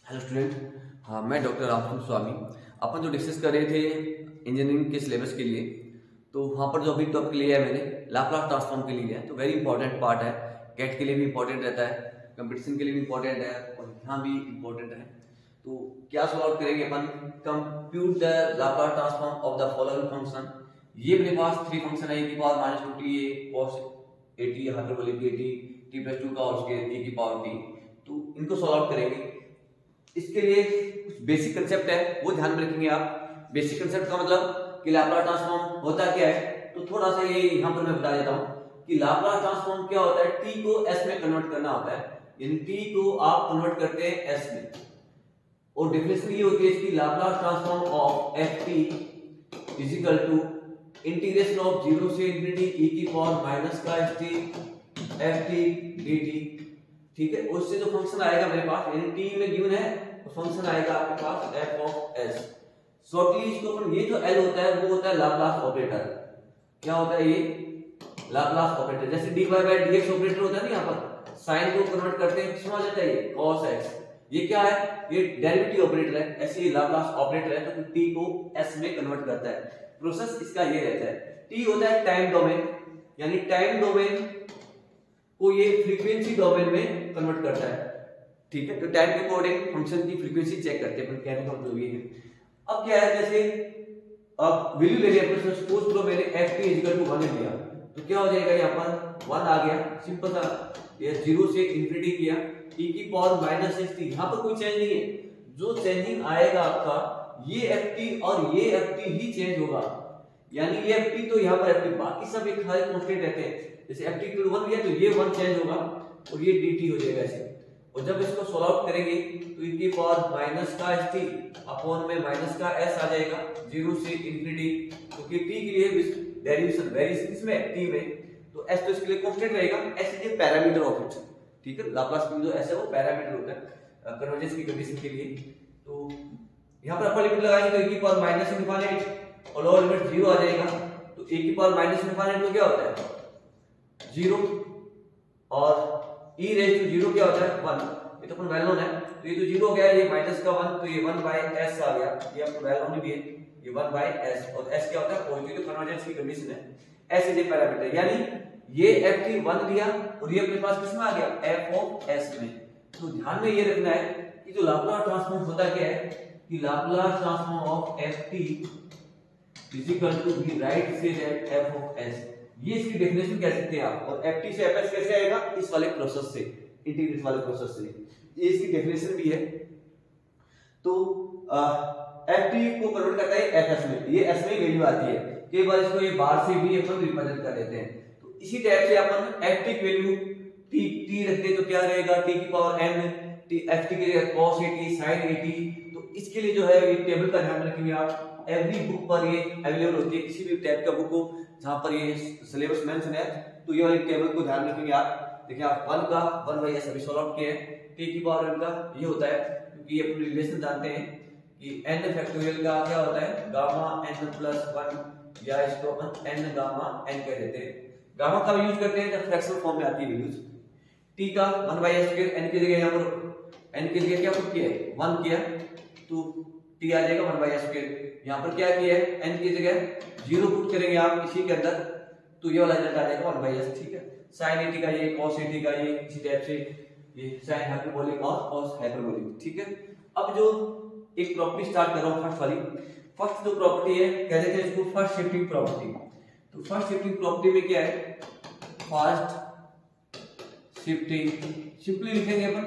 Hello student. हाँ, मैं doctor Ramchandra स्वामी। अपन जो डिस्कस कर रहे थे इंजीनियरिंग के सिलेबस के लिए, तो वहाँ पर जो अभी टॉपिक लिया है मैंने लाप्लास ट्रांसफॉर्म के लिए लिया है, तो वेरी इंपॉर्टेंट पार्ट है। कैट के लिए भी इंपॉर्टेंट रहता है, कंपटीशन के लिए भी इंपॉर्टेंट है और यहाँ भी इंपॉर्टेंट है। तो क्या सॉल्व आउट करेंगे अपन? Compute the Laplace transform of the following function. ये अपने पास थ्री फंक्शन है, e की power minus 2t cos 80 hyperbolic 80 t plus 2 का और उसके e की पावर t। तो इनको सॉल्व आउट करेंगे। इसके लिए कुछ बेसिक कंसेप्ट है, वो ध्यान में रखेंगे आप। बेसिक कंसेप्ट का मतलब कि लाप्लास ट्रांसफॉर्म होता क्या है, तो थोड़ा सा ये यहाँ पर मैं बता देता हूँ कि लाप्लास ट्रांसफॉर्म क्या होता है। t को s में कन्वर्ट करना होता है, यानी t को आप कन्वर्ट करते हैं s में। और डेफिनेशन ये होती है इसकी, Laplace transform of ft is equal to integration of 0 से इंफिनिटी e की पावर माइनस का st ft dt। ठीक है, उससे जो फंक्शन आएगा मेरे पास, यानी t में गिवन है, तो फंक्शन आएगा आपके पास f ऑफ s। शॉर्टली इसको अपन, ये जो l होता है वो होता है लाप्लास ऑपरेटर। क्या होता है ये? Laplace operator. जैसे dy बाय dx ऑपरेटर होता है ना, यहाँ पर साइन को कन्वर्ट करते हैं किसमें आ जाता है ये cos x। ये क्या है? ये डेरिवेटिव ऑपरेटर है, ऐसे ही लाप्लास ऑपरेटर है, तो t को s में कन्वर्ट करता है। प्रोसेस इसका ये रहता है। t होता है टाइम डोमेन, यानी टाइम डोमेन को ये फ्रीक्वेंसी डोमेन में कन्वर्ट करता है। ठीक है, तो टाइम के अकॉर्डिंग फंक्शन की फ्रीक्वेंसी चेक करते हैं, कहने का मतलब ये है। अब क्या है, जैसे अब वैल्यू ले लिया, सपोज करो मैंने ft इक्वल टू 1 लिया, तो क्या हो जाएगा, यहाँ पर 1 आ गया, सिंपल सा। ये 0 से इंफिनिटी किया, e की पावर माइनस xt, यहाँ पर कोई चेंज नहीं है। जो चेंजिंग आएगा आपका, ये ft और ये ft ही चेंज होगा, यानी ये ft तो यहाँ पर ft, बाकी सब एक खाली कांस्टेंट रहते हैं। जैसे ft इक्वल 1 लिया तो ये 1 चेंज होगा और ये dt हो जाएगा ऐसे। और जब इसको सॉल्व आउट करेंगे तो e की पावर माइनस का st अपॉन में माइनस का s आ जाएगा 0 से इंफिनिटी, क्योंकि t के लिए डेरिवेशन वेरिएशन इसमें t में, तो s तो इसके लिए कांस्टेंट रहेगा। s is a parameter of it. ठीक है, लाप्लास में जो s है वो पैरामीटर होता है कन्वर्जेंस की कंडीशन के लिए। तो यहाँ पर अपर लिमिट लगाएंगे तो e की पावर माइनस इनफिनिटी और लोअर लिमिट 0 आ जाएगा। तो e की पावर माइनस इनफिनिटी में क्या होता है 0 और e रेज़ टू 0 क्या होता है 1। ये तो अपन वेल नोन है, तो ये तो 0 हो गया, ये माइनस का 1, तो ये 1 बाय s आ गया। ये अपन वेल नोन भी है, ये 1 बाय s, और s क्या होता है पॉजिटिव, तो कन्वर्जेंस की कंडीशन है। s इज ए पैरामीटर, यानी ये ft 1 लिया और ये अपने पास किसमें आ गया f ऑफ s में। तो ध्यान में ये रखना है कि जो लाप्लास ट्रांसफॉर्म होता क्या है कि Laplace transform of ft is equal to we write से दैट f ऑफ s। ये इसकी डेफिनेशन कह सकते हैं आप। और ft से fs कैसे आएगा? इस वाले प्रोसेस से, इंटीग्रेट वाले प्रोसेस से। ये इसकी डेफिनेशन भी है। तो ft को कन्वर्ट करता है fs में, ये s में वैल्यू आती है। कई बार इसको ये बार से भी अपन रिप्रेजेंट कर देते हैं। तो इसी टाइप से अपन ft की वैल्यू t रखते हैं तो क्या रहेगा, t की पावर n, ft के लिए cos 80 sin 80। तो इसके लिए जो है ये टेबल का ध्यान रखेंगे आप। एवरी बुक पर ये अवेलेबल होती है, किसी भी टाइप का बुक हो जहां पर ये सिलेबस मेंशन है, तो ये वाली टेबल को ध्यान रखेंगे आप। देखिए आप 1 का 1 बाय s अभी सॉल्व आउट किए हैं, t की पावर n का ये होता है, क्योंकि ये अपने रिलेशन जानते हैं कि n फैक्टोरियल का क्या होता है गामा n प्लस 1, या इसको अपन n गामा n कह देते हैं। गामा का यूज करते हैं जब फ्रैक्शनल फॉर्म में आती है वैल्यूज। t का 1 बाय s स्क्वायर, n की जगह यहाँ पर n की जगह क्या पुट किया है 1 किया, तो t आ जाएगा 1 बाय s स्क्वायर। यहाँ पर क्या किया है n की जगह 0 पुट करेंगे आप इसी के अंदर, तो ये वाला रिजल्ट आ जाएगा 1 बाय s। ठीक है, sin 80 का ये, cos 80 का ये, इसी टाइप से ये sin हाइपरबोलिक और cos हाइपरबोलिक। ठीक है, अब जो एक प्रॉपर्टी स्टार्ट कर रहा हूँ फर्स्ट वाली। फर्स्ट जो प्रॉपर्टी है कह देते हैं इसको फर्स्ट शिफ्टिंग प्रॉपर्टी। तो फर्स्ट शिफ्टिंग प्रॉपर्टी में क्या है, फर्स्ट शिफ्टिंग सिंपली लिखेंगे अपन,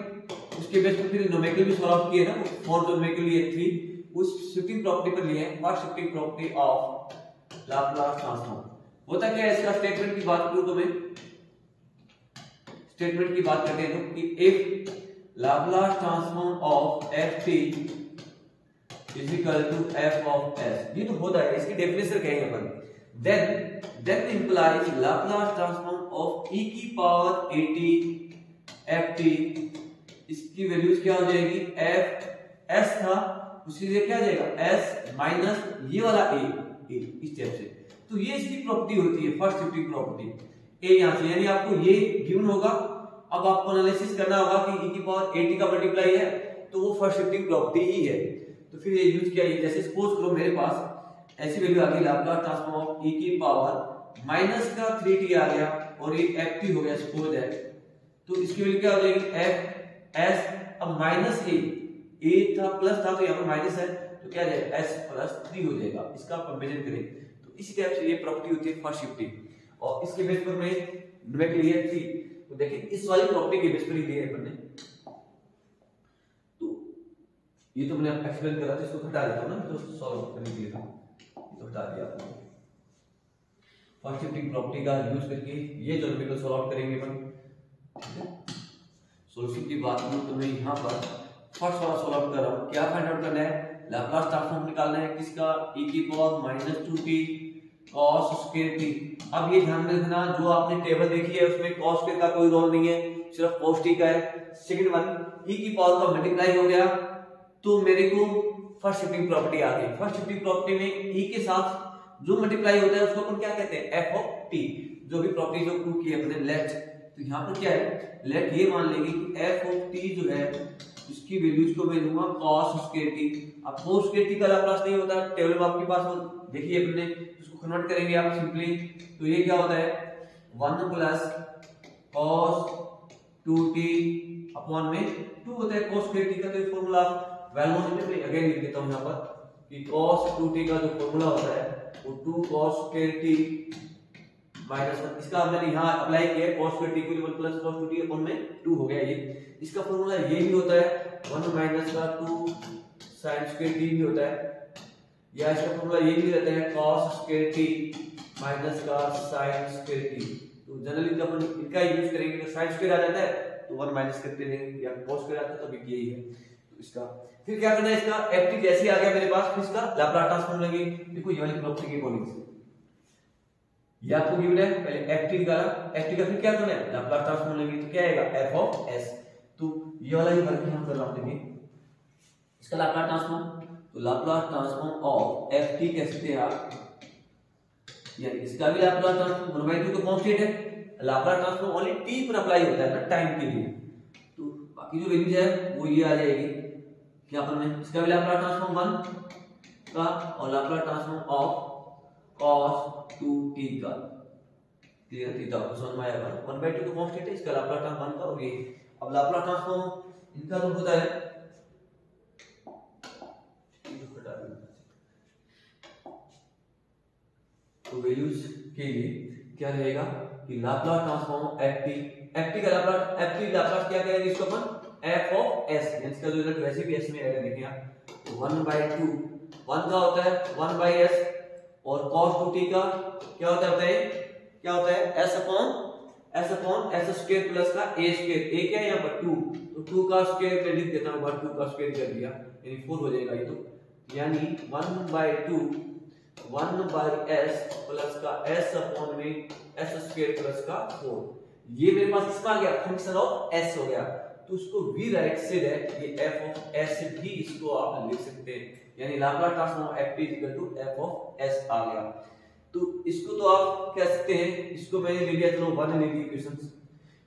उसके बेस पर फिर न्यूमेरिकल भी सॉल्व आउट किए ना, फॉर जो न्यूमेरिकल ये 3 उस शिफ्टिंग प्रॉपर्टी पर लिए हैं। First shifting property of Laplace transform होता क्या है, इसका स्टेटमेंट की बात करूं तो मैं स्टेटमेंट की बात करते हैं कि if Laplace transform of ft is equal to f of s, ये तो होता है, इसकी डेफिनेशन कहेंगे अपन। Then implies Laplace transform of e की पावर 80 ft, इसकी वैल्यूज क्या हो जाएगी f s था, उसकी जगह क्या आ जाएगा s माइनस ये वाला a इस टाइप से। तो ये इसकी प्रॉपर्टी होती है फर्स्ट शिफ्टिंग प्रॉपर्टी। a यहां से, यानी आपको ये गिवन होगा, अब आपको एनालिसिस करना होगा कि e की पावर 80 का मल्टीप्लाई है तो वो फर्स्ट शिफ्टिंग प्रॉपर्टी ही है। तो फिर ये यूज किया, जैसे सपोज करो मेरे पास ऐसी वैल्यू आ गई लाप्लास ट्रांसफॉर्म ऑफ e की पावर माइनस का 3t आ गया और ये ft हो गया सपोज है, तो इसकी वैल्यू क्या हो जाएगी f s। अब माइनस a था प्लस था तो यहाँ पर माइनस है तो क्या जाएगा s प्लस 3 हो जाएगा। इसका कंपेरिजन करें तो इसी टाइप से ये प्रॉपर्टी होती है फर्स्ट शिफ्टिंग और इसके बेस पर मैं लिया 3। तो देखिए इस वाली प्रॉपर्टी के बेस पर ही दिया है अपन ने। तो ये तो मैंने एक्सप्लेन करा था, इसको हटा देता हूं ना तो सॉल्व करने के लिए तो हटा दिया आपने। फर्स्ट शिफ्टिंग प्रॉपर्टी का यूज करके ये जो नंबर सॉल्व आउट करेंगे अपन, ठीक है। सॉल्यूशन की बात करूं तो मैं यहां पर फर्स्ट वाला सॉल्व आउट कर रहा हूं। क्या फाइंड आउट करना है, लाप्लास ट्रांसफॉर्म निकालना है किसका, e की power -2t cos square t। अब ये ध्यान रखना जो आपने टेबल देखी है उसमें cos स्क्वायर का कोई रोल नहीं है, सिर्फ cos t का है। सेकंड वन e की पावर का मल्टीप्लाई हो गया तो मेरे को फर्स्ट शिफ्टिंग प्रॉपर्टी आ गई। फर्स्ट शिफ्टिंग प्रॉपर्टी में e के साथ जो मल्टीप्लाई होता है उसको अपन क्या कहते हैं, f ऑफ t। जो भी प्रॉपर्टी जो प्रूव की है अपने लेट, तो यहाँ पर क्या है, लेट ये मान लेंगे कि f ऑफ t जो है इसकी वैल्यूज को मैं लूंगा cos स्क्वायर t। अब cos स्क्वायर t का लाप्लास नहीं होता, टेबल में आपके पास देखिए अपने इसको कन्वर्ट करेंगे आप सिंपली, तो ये क्या होता है 1 प्लस cos 2t अपॉन में 2 होता है cos स्क्वायर t का। तो ये फार्मूला वेल नोन है, मैं अगेन लिख देता हूं यहां पर कि cos 2t का जो फार्मूला होता है वो 2 cos स्क्वायर t माइनस 1। इसका हमने यहां अप्लाई किया है cos स्क्वायर t को 1 प्लस cos 2t अपॉन में 2 हो गया ये। इसका फार्मूला ये भी होता है 1 माइनस का 2 sin स्क्वायर t भी होता है, या इसका फार्मूला ये भी रहता है cos स्क्वायर t माइनस का sin स्क्वायर t। तो जनरली जब अपन इनका यूज करेंगे तो sin स्क्वायर आ जाता है तो 1 माइनस करते रहेंगे, या cos स्क्वायर आता है तो भी यही है। तो इसका फिर क्या करना है, इसका ft जैसे आ गया मेरे पास, फिर इसका लाप्लास ट्रांसफॉर्म लेंगे। देखो ये वाली प्रॉपर्टी के अकॉर्डिंग से ये आपको गिवन है, पहले ft निकाला, ft का फिर क्या करना है लाप्लास ट्रांसफॉर्म लेंगे तो क्या आएगा f ऑफ s। तो ये वाला ही वर्क हम कर रहा हूं, देखिए इसका लाप्लास ट्रांसफॉर्म, तो लाप्लास ट्रांसफॉर्म ऑफ ft कैसे थे आप, यानी इसका भी लाप्लास ट्रांसफॉर्म 1/2 तो कांस्टेंट है, लाप्लास ट्रांसफॉर्म ओनली t पर अप्लाई होता है ना टाइम के लिए, तो बाकी जो वैल्यूज है वो ये आ जाएगी। क्या पर में इसका भी लाप्लास ट्रांसफॉर्म 1 का और Laplace transform of cos 2t का, क्लियर थीटा को समझ में आएगा। 1/2 तो कांस्टेंट है, इसका लाप्लास ट्रांसफॉर्म 1 का और ये अब लाप्लास ट्रांसफॉर्म इनका तो होता है तो वैल्यूज के लिए क्या रहेगा कि लाप्लास ट्रांसफॉर्म ft का लाप्लास क्या करेंगे इसको अपन f ऑफ s, इसका जो रिजल्ट वैसे भी s में आएगा। देखिए आप तो 1/2 1 का होता है 1/s और cos 2t का क्या होता है क्या होता है s upon s square plus का a स्क्वायर। a क्या है यहाँ पर 2, तो 2 का स्क्वायर मैं लिख देता हूं, 2 का स्क्वायर कर दिया यानी 4 हो जाएगा ये, तो यानी 1/2 1/s प्लस का s अपॉन में s स्क्वायर प्लस का 4। ये मेरे पास इसका आ गया फंक्शन ऑफ s हो गया, तो उसको v राइट से दैट ये f ऑफ s भी इसको आप लिख सकते हैं, यानी Laplace transform ft f of s आ गया। तो इसको तो आप कह सकते हैं, इसको मैंने ले लिया, चलो 1 ले ली इक्वेशंस,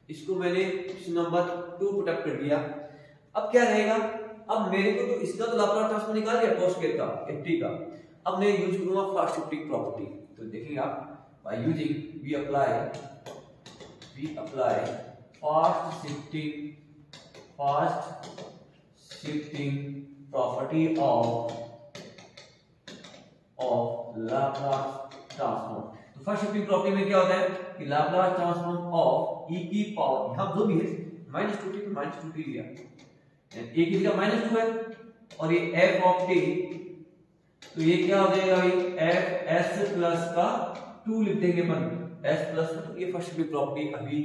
इसको मैंने क्वेश्चन नंबर 2 पुट अप कर दिया। अब क्या रहेगा, अब मेरे को तो इसका तो लाप्लास ट्रांसफॉर्म निकाल लिया cos स्क्वायर का ft का, अब मैं यूज करूंगा फर्स्ट शिफ्टिंग प्रॉपर्टी। तो देखेंगे आप by using we apply first shifting property of Laplace transform. तो फर्स्ट शिफ्टिंग प्रॉपर्टी में क्या होता है कि लाप्लास ट्रांसफॉर्म ऑफ e की पावर, यहां जो भी है -2t तो -2t लिया, a की जगह -2 है और ये f ऑफ t, तो ये क्या हो जाएगा भाई f s प्लस का 2 लिख देंगे अपन s प्लस का। तो ये फर्स्ट शिफ्टिंग प्रॉपर्टी, अभी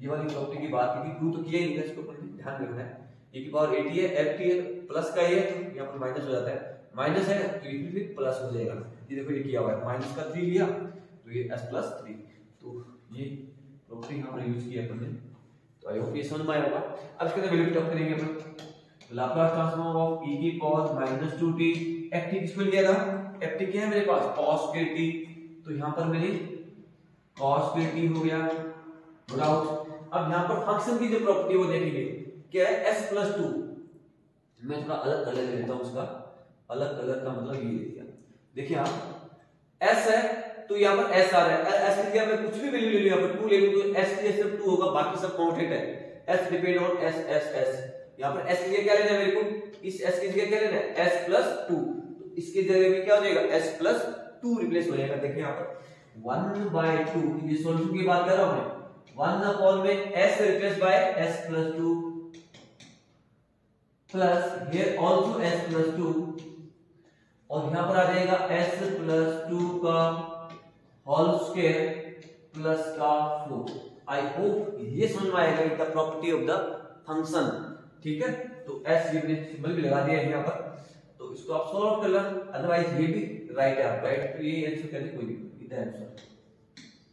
ये वाली प्रॉपर्टी की बात की 2 तो किया ही नहीं, इसको अपन ध्यान रखना है। e की पावर 80 है, f t है प्लस का ये, तो यहां पर माइनस हो जाता है, माइनस है तो ये फिर प्लस हो जाएगा। ये देखो ये किया हुआ है माइनस का 3 लिया तो ये s प्लस 3, तो ये प्रॉपर्टी यहां पर यूज किया अपन ने। तो आई होप ये समझ में आया होगा। अब इसके अंदर वैल्यू पुट करेंगे अपन, लाप्लास ट्रांसफॉर्म ऑफ e की पावर -2t, ft किसको लिया था, ft क्या है मेरे पास cos स्क्वायर t, तो यहां पर मैंने cos स्क्वायर t हो गया, नो डाउट। अब यहां पर फंक्शन की जो प्रॉपर्टी वो देखेंगे क्या है s प्लस 2, मैं थोड़ा अलग कलर ले लेता हूँ उसका। अलग कलर का मतलब ये ले लिया। देखिए आप एस है तो यहाँ पर एस आ रहा है, एस लिया मैं कुछ भी वैल्यू ले लूं, यहाँ पर 2 ले लूं तो एस की जगह सिर्फ 2 होगा, बाकी सब कांस्टेंट है। S depend on S S S. यहाँ पर एस की जगह क्या लेना है मेरे को, इस एस की जगह क्या लेना है, एस प्लस 2। तो इसकी जगह में क्या हो जाएगा, एस प्लस 2 रिप्लेस हो जाएगा। देखिए यहाँ पर 1/2, ये सॉल्यूशन की बात कर रहा हूं मैं। 1 अपॉन में s replace by s plus 2 plus here also s plus 2, और यहां पर आ जाएगा s प्लस 2 का होल स्क्वायर प्लस का 4। आई होप ये समझ में आएगा the property of the function. ठीक है, तो s ये सिंबल भी लगा दिया है यहां पर, तो इसको आप सॉल्व कर लो, अदरवाइज ये भी राइट है। आप राइट तो ये आंसर करने कोई नहीं, इधर आंसर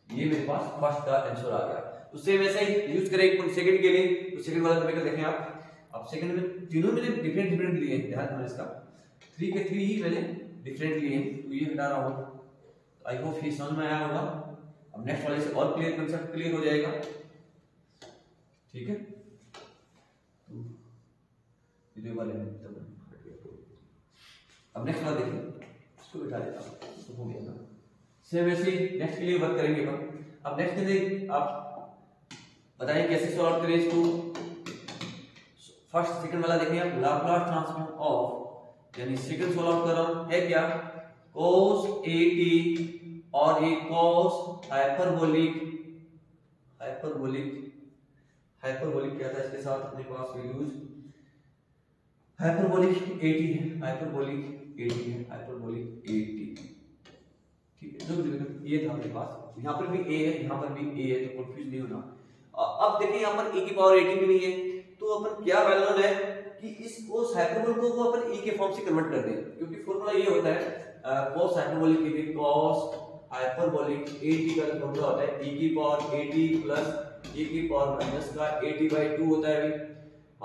ये मेरे पास फर्स्ट का आंसर आ गया। तो सेम ऐसा ही यूज करेंगे सेकंड के लिए। तो सेकंड वाला तरीका देखें आप सेकंड में तीनों मैंने डिफरेंट लिए हैं, ध्यान रखना इसका। 3 के 3 ही मैंने डिफरेंट लिए हैं, तो ये हटा रहा हूं। आई होप ये समझ में आया होगा। अब नेक्स्ट वाले से और क्लियर कांसेप्ट क्लियर हो जाएगा। ठीक है, तो ये वाले में अब नेक्स्ट वाला देखिए, इसको बिठा देता हूं, तो हो गया ना। सेम ऐसे नेक्स्ट के लिए वर्क करेंगे अब नेक्स्ट के लिए आप बताएं कैसे सॉल्व करें इसको। फर्स्ट सेकंड वाला देखिए आप, लाप्लास ट्रांसफॉर्म ऑफ, यानी सेकंड सॉल्व कर रहा हूं, है क्या, cos at और ये cos हाइपरबोलिक क्या था इसके साथ अपने पास वैल्यूज, हाइपरबोलिक 80 है, हाइपरबोलिक 80 है, हाइपरबोलिक 80। ठीक है, जो ये था मेरे पास, यहाँ पर भी a है, यहाँ पर भी a है, तो कंफ्यूज नहीं होना। अब देखिए यहाँ पर e की पावर 80 भी नहीं है, तो अपन क्या वैल्यू है कि इस cos हाइपरबोलिक को अपन e के फॉर्म से कन्वर्ट कर दें, क्योंकि फॉर्मूला ये होता है cos हाइपरबोलिक के लिए cos हाइपरबोलिक 80 का फॉर्मूला होता है e की पावर 80 प्लस e की पावर माइनस का 80/2 होता है अभी।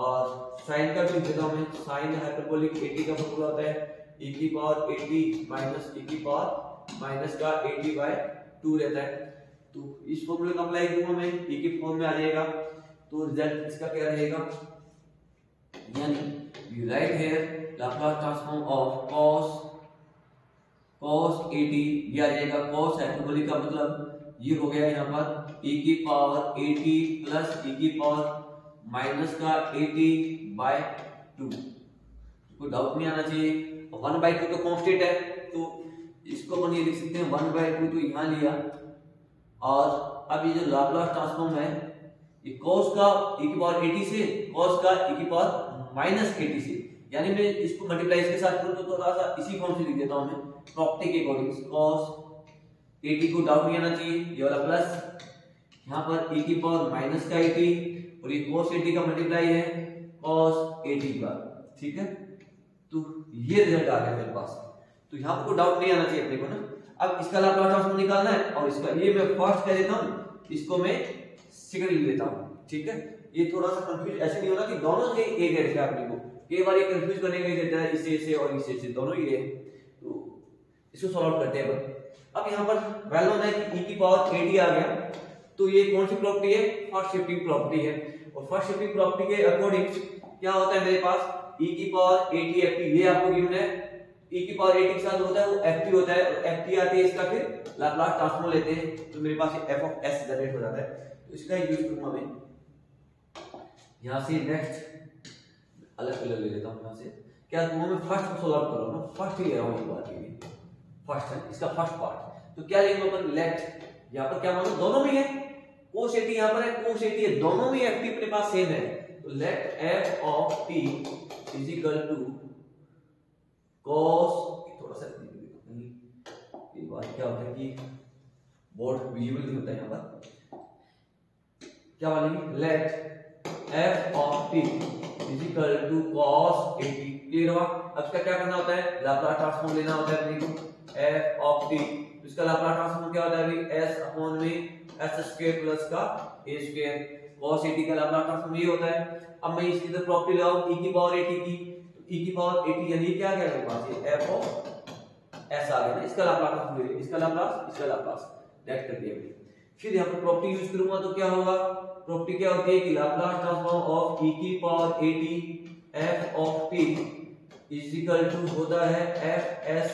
और sin का भी देता हूं मैं, sin हाइपरबोलिक 80 का फॉर्मूला होता है e की पावर 80 माइनस e की पावर माइनस का 80/2 रहता है। तो इस फॉर्मूले का अप्लाई करूंगा मैं, e के फॉर्म में आ जाएगा, तो रिजल्ट इसका क्या रहेगा, यानी we write here Laplace transform of cos 80, ये आ जाएगा cos हाइपरबोलिक का मतलब ये हो गया यहाँ पर e की पावर 80 प्लस e की पावर माइनस का 80/2। कोई डाउट नहीं आना चाहिए। 1/2 तो कांस्टेंट है, तो इसको अपन ये लिख सकते हैं 1/2, तो यहाँ लिया। और अब ये जो लाप्लास ट्रांसफॉर्म है, ये cos का e की पावर 80 से cos का e की पावर माइनस 80 से, यानी मैं इसको मल्टीप्लाई इसके साथ करूं तो थोड़ा सा इसी फॉर्म से लिख देता हूं मैं, प्रॉपर्टी के अकॉर्डिंग। cos 80 को डाउट नहीं आना चाहिए, ये वाला प्लस, यहाँ पर e की पावर माइनस का 80, और ये cos 80 का मल्टीप्लाई है cos 80 का। ठीक है, तो ये रिजल्ट आ गया मेरे पास, तो यहाँ पर कोई डाउट नहीं आना चाहिए अपने को ना। अब इसका लाप्लास ट्रांसफॉर्म निकालना है, और इसका ये मैं फर्स्ट कह देता हूँ, इसको मैं सेकंड ले लेता हूँ। ठीक है, ये थोड़ा सा कंफ्यूज ऐसे नहीं होना कि दोनों के एक है, अपने को कई बार ये कंफ्यूज करने का देता है, इसे और इसे दोनों ही है। तो इसको सॉल्व करते हैं। अब यहाँ पर वैल्यू है कि e की पावर 80 आ गया, तो ये कौन सी प्रॉपर्टी है, फर्स्ट शिफ्टिंग प्रॉपर्टी है। और फर्स्ट शिफ्टिंग प्रॉपर्टी के अकॉर्डिंग क्या होता है मेरे पास, e की पावर 80 ft, ये आपको गिवन है, e की पावर 80 के साथ होता है वो ft होता है, और ft आती है इसका फिर लाप्लास ट्रांसफॉर्म लेते हैं, तो मेरे पास ये f ऑफ s जनरेट हो जाता है। तो इसका यूज करूंगा मैं। यहाँ से नेक्स्ट अलग कलर ले लेता हूँ, यहाँ से क्या करूंगा मैं, फर्स्ट को सॉल्व कर रहा हूँ, फर्स्ट ही ले रहा हूँ एक बार के लिए, फर्स्ट है इसका फर्स्ट पार्ट। तो क्या लेंगे अपन, लेट, यहाँ पर क्या मानो दोनों में है, cos 80 यहाँ पर है, cos 80 है, दोनों में ft अपने पास सेम है, तो let f of t is equal to cos, थोड़ा सा एक बार क्या होता है कि बोर्ड विजिबल नहीं होता है यहाँ पर, क्या मानेंगे, let f of t is equal to cos 80। Clear हुआ। अब इसका क्या करना होता है, लाप्लास ट्रांसफॉर्म लेना होता है अपने को, f ऑफ t, तो इसका लाप्लास ट्रांसफॉर्म क्या होता है अभी, s अपॉन में s स्क्वायर प्लस का a स्क्वायर, cos 80 का लाप्लास ट्रांसफॉर्म ये होता है। अब मैं इसकी तरफ प्रॉपर्टी लगाऊं e की पावर 80 की, तो e की पावर 80 यानी क्या आ गया मेरे पास, ये f ऑफ s आ गया ना, इसका लाप्लास ट्रांसफॉर्म, इसका लाप्लास लेट कर दिया। फिर यहाँ पर प्रॉपर्टी यूज करूंगा तो क्या होगा, प्रॉपर्टी क्या होती है कि लाप्लास ट्रांसफॉर्म ऑफ e की power 80 F of T is equal to होता है एफ एस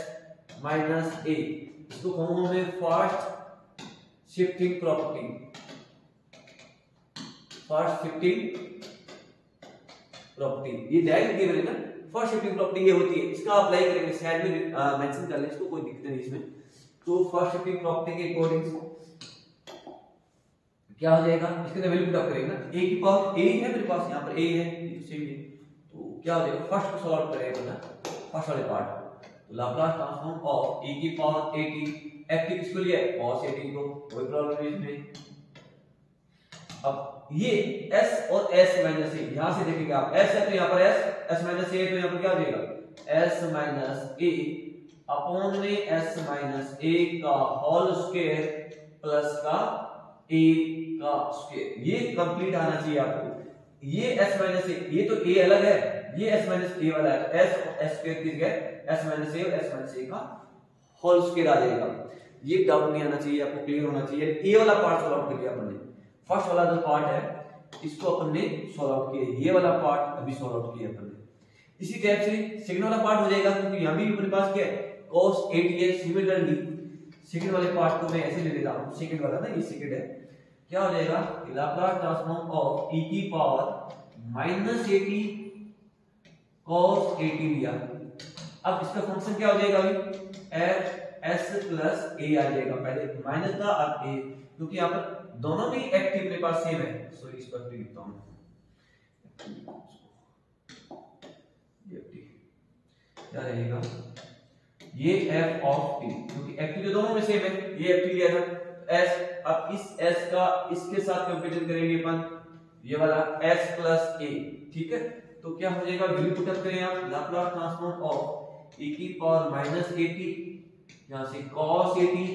माइनस ए। इसको कहूंगा मैं first shifting property, first shifting property. ये डायरेक्ट गिवन है ना, फर्स्ट शिफ्टिंग प्रॉपर्टी ये होती है, इसका अप्लाई करेंगे, साइड में मेंशन कर लें इसको, कोई दिक्कत नहीं इसमें। तो फर्स्ट शिफ्टिंग प्रॉपर्टी के अकॉर्डिंग क्या हो जाएगा, इसके अंदर वैल्यू पुट अप करेंगे ना, a की पावर a है मेरे पास, यहाँ पर a है, ये तो सेम है, तो क्या हो जाएगा, फर्स्ट को सॉल्व करेंगे ना, फर्स्ट वाले पार्ट। तो लाप्लास ट्रांसफॉर्म ऑफ e की पावर at, ft किसको लिया है, cos at को, कोई प्रॉब्लम नहीं इसमें। अब ये s और s माइनस a, यहां से देखेंगे आप, s है तो यहाँ पर s माइनस a, तो यहाँ पर क्या हो जाएगा s माइनस a अपॉन में s माइनस a का होल स्क्वायर प्लस का a का स्क्वायर। ये कंप्लीट आना चाहिए आपको। ये s माइनस a, ये तो a अलग है, ये s माइनस a वाला है, s और s स्क्वायर की जगह s माइनस a और s माइनस a का होल स्क्वायर आ जाएगा। ये डाउट नहीं आना चाहिए आपको, क्लियर होना चाहिए। a वाला पार्ट सॉल्व आउट कर लिया अपने, फर्स्ट वाला जो पार्ट है इसको अपन ने सॉल्व आउट किया, ये वाला पार्ट अभी सॉल्व आउट किया अपन ने। इसी टाइप से सेकंड वाला पार्ट हो जाएगा, क्योंकि यहां भी अपने पास क्या है, cos 8 है। सिमिलरली सेकंड वाले पार्ट को मैं ऐसे ले लेता हूं, सेकंड वाला ना, ये सेकंड है, क्या हो जाएगा, लाप्लास ट्रांसफॉर्म ऑफ e की पावर माइनस 80 cos 80 लिया। अब इसका फंक्शन क्या हो जाएगा, अभी f s प्लस a आ जाएगा, पहले माइनस था अब a, क्योंकि यहाँ पर दोनों भी एक्टिव मेरे पास सेम है, सॉरी इस पर लिखता हूं, क्या रहेगा, ये f ऑफ t, क्योंकि एक्टिव तो दोनों में सेम है, ये f लिया था s। अब इस s का इसके साथ कंपैरिजन करेंगे अपन, ये वाला s प्लस a, ठीक है। तो क्या हो जाएगा, वैल्यू पुट अप करें आप, लाप्लास ट्रांसफॉर्म ऑफ e की पावर माइनस 80, यहां से cos 80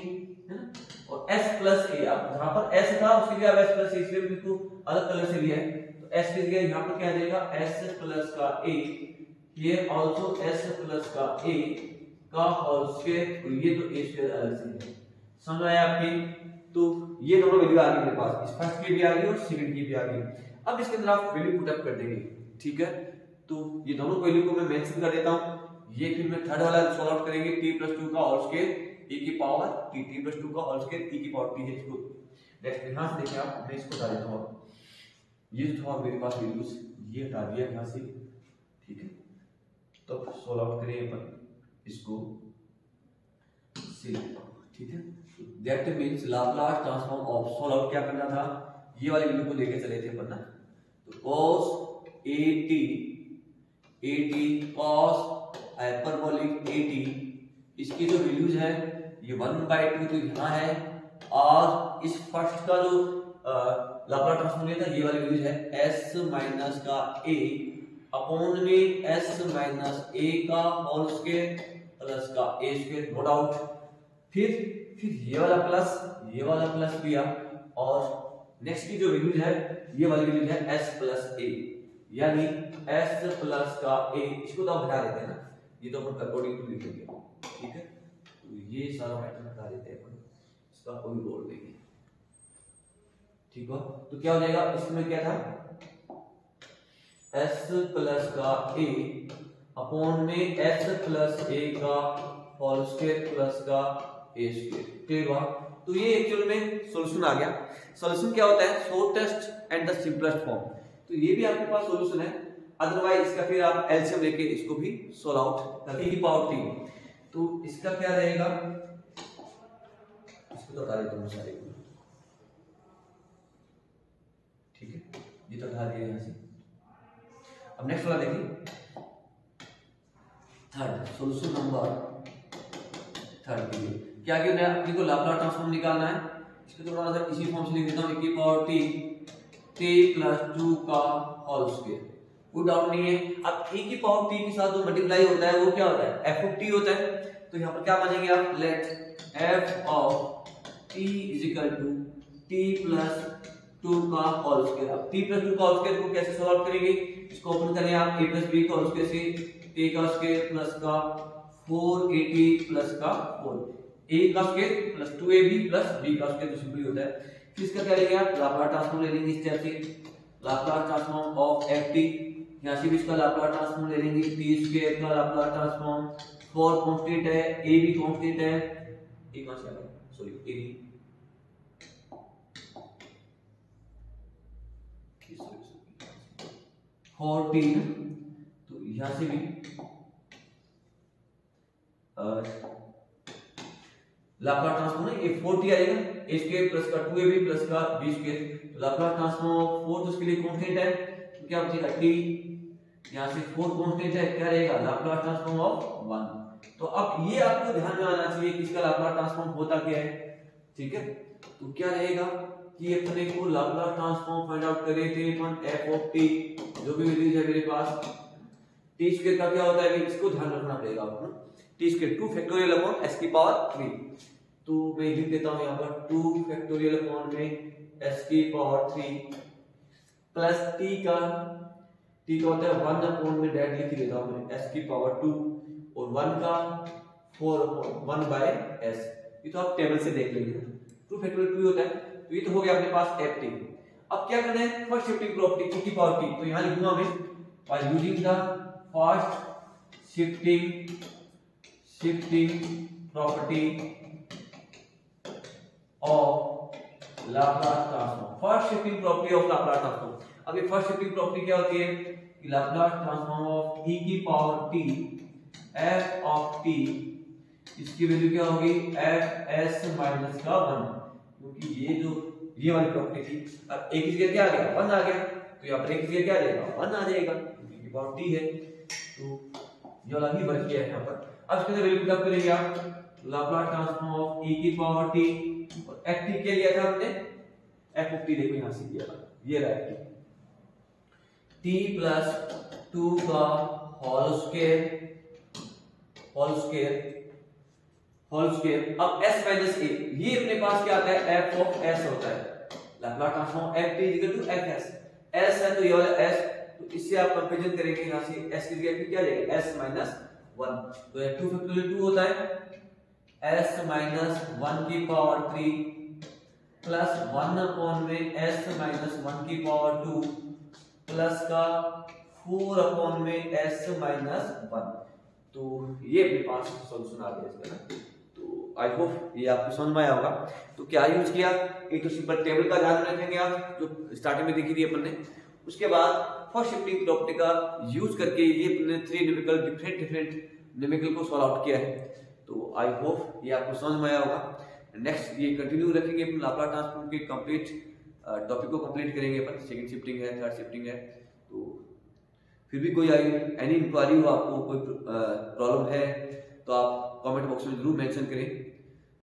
है ना, और s प्लस a, अब जहां पर s था उसकी जगह s प्लस a, इसलिए बिल्कुल अलग कलर से लिया है, तो s की जगह यहां पर क्या आ जाएगा, s प्लस का a, ये आल्सो s प्लस का a का होल स्क्वायर, तो ये तो a स्क्वायर अलग से है, समझ आया आपके। तो ये दोनों वैल्यू आ गई मेरे पास, इस फर्स्ट की भी आ गई और सेकंड की भी आ गई। अब इसके अंदर आप वैल्यू पुट अप कर देंगे, ठीक है। तो ये दोनों वैल्यू को मैं मेंशन कर देता हूं, ये फिर मैं थर्ड वाला सॉल्व आउट करेंगे, t + 2 का होल स्क्वायर e की पावर t, t + 2 का होल स्क्वायर e की पावर t है। इसको नेक्स्ट यहां से देखिए आप, मैं इसको हटा देता हूं, ये जो था मेरे पास वैल्यूज ये हटा दिया यहां से, ठीक है। तो सॉल्व आउट करें अपन इसको, ठीक है। That means Laplace transform of, solve out क्या करना था, ये वाली वैल्यू को लेके चले थे अपन ना, तो cos 80 cos हाइपरबोलिक 80, इसकी जो वैल्यूज है ये 1/2 तो यहाँ है, और इस फर्स्ट का जो लाप्लास ट्रांसफॉर्म लिया था ये वाली वैल्यूज है s माइनस का a अपॉन में s माइनस a का होल स्क्वायर प्लस का a स्क्वायर, नो डाउट। फिर ये वाला प्लस किया, और नेक्स्ट की जो वैल्यूज है ये वाली वैल्यूज है s प्लस a, यानी s प्लस का a, इसको तो हम हटा देते हैं ना, ये तो अपन अकॉर्डिंग टू लिखेंगे, ठीक है। तो ये सारा मैटर हटा देते हैं अपन, इसका कोई रोल नहीं है, ठीक है। तो क्या हो जाएगा, इसमें क्या था, s प्लस का a अपॉन में s प्लस a का होल स्क्वायर प्लस का a स्क्वायर, क्लियर हुआ। तो ये एक्चुअल में सॉल्यूशन आ गया। सॉल्यूशन क्या होता है, shortest and the simplest form, तो ये भी आपके पास सॉल्यूशन है। अदरवाइज इसका फिर आप एलसीएम लेके इसको भी सॉल्व आउट करके की पावर t, तो इसका क्या रहेगा, इसको तो हटा देता हूं सारे को, ठीक है, ये तो हटा दिया यहां से। अब नेक्स्ट वाला देखिए, थर्ड सॉल्यूशन नंबर थर्ड के लिए क्या किया है, आपको लाप्लास ट्रांसफॉर्म निकालना है। इसको थोड़ा सा इसी फॉर्म से लिख देता हूं, e की पावर t + 2 का होल स्क्वायर, कोई डाउट नहीं है। अब e की पावर t के साथ जो मल्टीप्लाई होता है वो क्या होता है, f ऑफ t होता है। तो यहाँ पर क्या मानेंगे आप, let f of t = t + 2 का होल स्क्वायर। अब t + 2 का होल स्क्वायर को कैसे सॉल्व करेंगे, इसको ओपन करें आप, a + b का होल स्क्वायर से a का स्क्वायर प्लस का 4ac प्लस का 4, a का square plus 2ab plus b का स्क्वायर, तो सिंपली होता है। फिर इसका क्या लेंगे आप, लाप्लास ट्रांसफॉर्म ले लेंगे इस टाइप से, लाप्लास ट्रांसफॉर्म ऑफ ft यहाँ से भी इसका लाप्लास ट्रांसफॉर्म ले लेंगे, टी स्क्वायर का लाप्लास ट्रांसफॉर्म, 4 कांस्टेंट है, ए भी कांस्टेंट है, ए कहां से आ गया, सॉरी ए भी 14, तो यहां से भी लाप्लास ट्रांसफॉर्म है, ये 40 आएगा, ए स्क्वायर प्लस का 2ab प्लस का b स्क्वायर, तो लाप्लास ट्रांसफॉर्म ऑफ 4 तो उसके लिए कांस्टेंट है, तो क्या बचेगा t, यहां से 4 कांस्टेंट है, क्या रहेगा लाप्लास ट्रांसफॉर्म ऑफ 1। तो अब ये आपको ध्यान में आना चाहिए कि इसका लाप्लास ट्रांसफॉर्म होता क्या है, ठीक है। तो क्या रहेगा कि अपने को लाप्लास ट्रांसफॉर्म फाइंड आउट करे थे अपन f ऑफ t, जो भी वैल्यूज है मेरे पास, t स्क्वायर का क्या होता है, इसको ध्यान रखना पड़ेगा आपको, t square 2 factorial upon s की पावर 3, तो मैं लिख देता हूं यहां पर 2 फैक्टोरियल अपॉन में s की पावर 3 प्लस t का होता है 1 अपॉन में डायरेक्ट लिख देता हूं मैं s की पावर 2 और 1 का 4 अपॉन 1 बाय s, ये तो आप टेबल से देख लेंगे, 2 फैक्टोरियल 2 होता है, तो ये तो हो गया अपने पास ft। अब क्या करना है, फर्स्ट शिफ्टिंग प्रॉपर्टी e की पावर t, तो यहां लिखूंगा मैं by using the first shifting property of Laplace transform, first shifting property of Laplace transform. अब ये फर्स्ट शिफ्टिंग प्रॉपर्टी क्या होती है कि लाप्लास ट्रांसफॉर्म ऑफ e की power t f of t, इसकी वैल्यू क्या होगी f s माइनस का 1, क्योंकि ये वाली प्रॉपर्टी थी, अब एक की जगह क्या आ गया 1 आ गया, तो यहाँ पर एक की जगह क्या आ जाएगा 1 आ जाएगा, क्योंकि की पावर t है, तो ये वाला भी बच गया है यहाँ पर। अब इसके अंदर वैल्यू पुट अप करेंगे आप, लाप्लास ट्रांसफॉर्म ऑफ e की पावर t, और ft के लिया था हमने f ऑफ t, देखो यहां से ये रहा है t प्लस 2 का होल स्क्वायर, अब s माइनस a, ये अपने पास क्या आता है f ऑफ s होता है, Laplace transform ft equal to fs, s है तो ये वाला s, तो इससे आप कंपैरिजन करेंगे यहां से s की जगह क्या जाएगा s माइनस 1, तो 2 फैक्टोरियल 2 होता है s माइनस 1 की पावर 3 प्लस 1 अपॉन में s माइनस 1 की पावर 2 प्लस का 4 अपॉन में s माइनस 1, तो ये अपने पास सॉल्यूशन आ गया इसका ना। तो आई होप ये आपको समझ में आया होगा। तो क्या यूज किया, एक तो सिंपल टेबल का ध्यान रखेंगे आप, जो स्टार्टिंग में देखी थी अपन ने, उसके बाद फर्स्ट शिफ्टिंग प्रॉपर्टी का यूज करके ये अपने 3 न्यूमेरिकल डिफरेंट न्यूमेरिकल को सॉल्व आउट किया है। तो आई होप ये आपको समझ में आया होगा। नेक्स्ट ये कंटिन्यू रखेंगे अपन लाप्लास ट्रांसफॉर्म के कंप्लीट टॉपिक को कंप्लीट करेंगे अपन, सेकंड शिफ्टिंग है, थर्ड शिफ्टिंग है। तो फिर भी कोई एनी इंक्वायरी हो, आपको कोई प्रॉब्लम है तो आप कमेंट बॉक्स में जरूर मेंशन करें।